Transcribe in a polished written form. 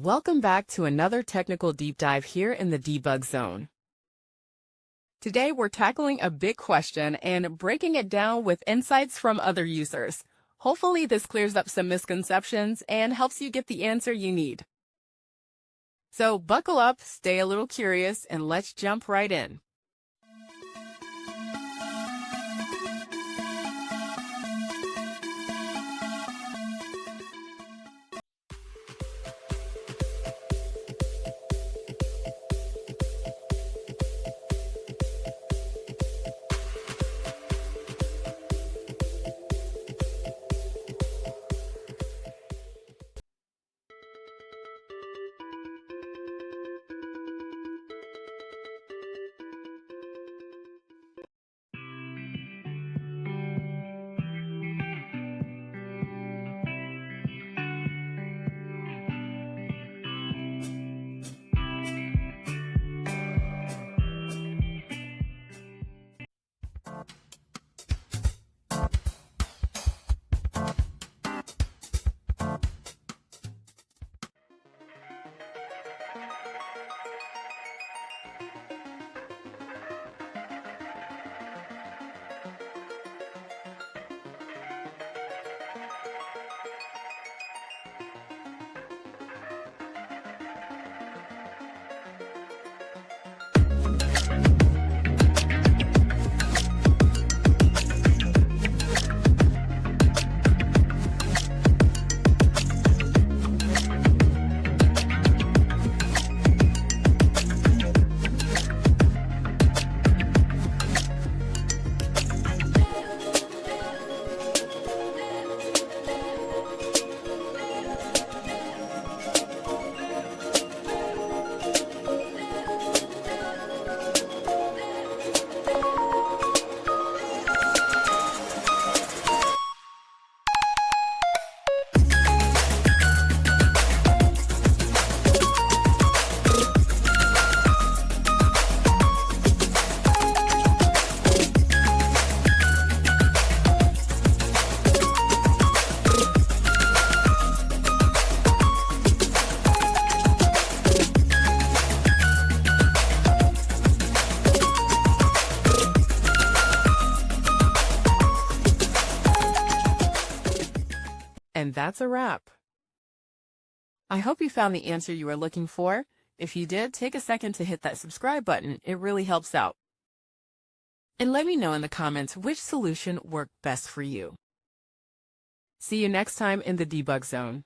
Welcome back to another technical deep dive here in the debug zone. Today we're tackling a big question and breaking it down with insights from other users. Hopefully this clears up some misconceptions and helps you get the answer you need. So buckle up, stay a little curious, and let's jump right in. And that's a wrap. I hope you found the answer you were looking for. If you did, take a second to hit that subscribe button. It really helps out. And let me know in the comments which solution worked best for you. See you next time in the debug zone.